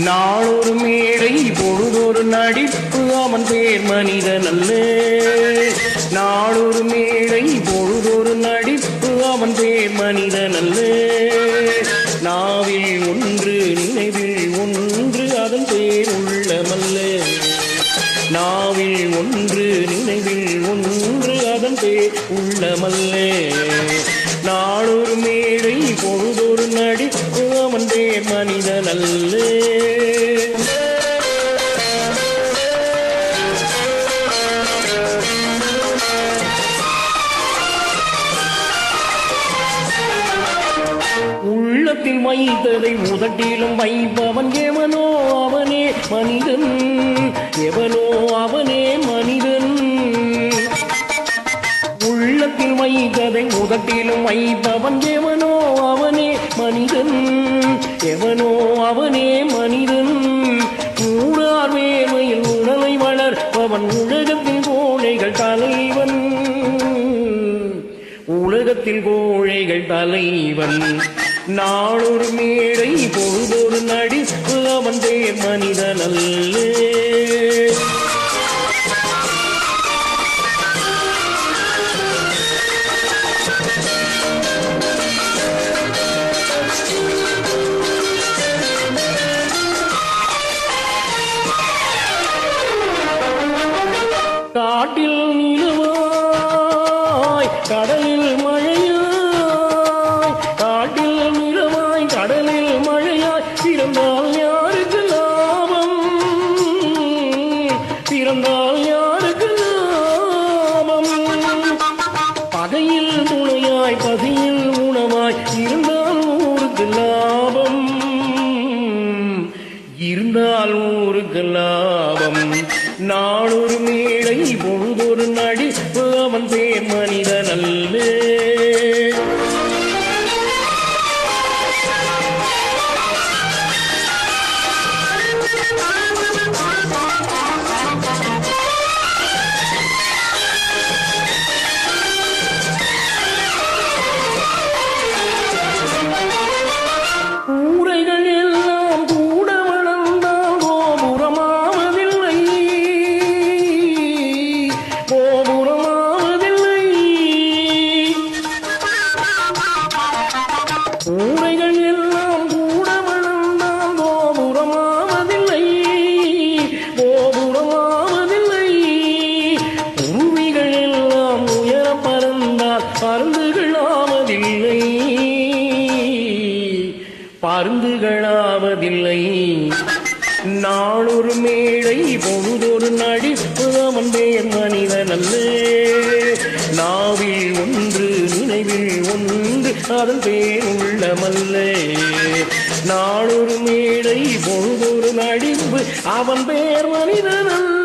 நாளொரு மேடை பொழுதொரு நடிப்பு அவன் பேர் மனிதன் அல்ல. நாளொரு மேடை பொழுதொரு நடிப்பு அவன் பேர் மனிதன் அல்ல. நாவில் ஒன்று நினைவில் ஒன்று அதன் பேர் உள்ளமல்ல. நாவில் ஒன்று நினைவில் ஒன்று அதன் பேர் உள்ளமல்ல. நாளொரு மேடை பொழுதொரு நடிப்பு அவன் பேர் மனிதன் அல்ல. உள்ளத்தில் வைத்ததை உதட்டிலும் வைப்பவன் எவனோ அவனே மனிதன். எவனோ அவனே மனிதன். உள்ளத்தில் வைத்ததை உதட்டிலும் வைப்பவன் எவனோ அவனே மனிதன். எவனோ அவனே மனிதன். ஊரார் வேமையில் உடலை வளர்ப்பவன் உலகத்தின் கோழைகள் தலைவன். உலகத்தில் கோழைகள் தலைவன். நாளொரு மேடை பொழுதொரு நடிப்பு அவன் பேர் மனிதன் அல்ல. காட்டில் நிலவாய் கடலில் மழையாய். காட்டில் நிலவாய் கடலில் மழையாய். பிறந்தால் யாருக்கு லாபம்? பிறந்தால் யாருக்கு லாபம்? பகையில் துணையாய் பசியில் உணவாய் இருந்தால் ஊருக்கு லாபம். இருந்தால் ஊருக்கு லாபம். நாளொரு மேடை பொழுதொரு நடிப்பு அவன் பேர் மனிதன் அல்ல. ஊரைகள் எல்லாம் கூட வளர்ந்தால் கோபுரமாவதில்லை. கோபுரமாவதில்லை. ஊரைகள் எல்லாம் கூட வளர்ந்தால் கோபுரமாவதில்லை. கோபுரமாவதில்லை. உருவிகள் எல்லாம் உயர பறந்தால் பருந்துகளாவதில்லை. பருந்துகளாவதில்லை. நாளொரு மேடை பொழுதொரு நடிப்பு அவன் பேர் மனிதன் அல்ல. நாவில் ஒன்று நினைவில் ஒன்று அதன் பேர் உள்ளமல்ல. நாளொரு மேடை பொழுதொரு நடிப்பு அவன் பேர் மனிதன் அல்ல.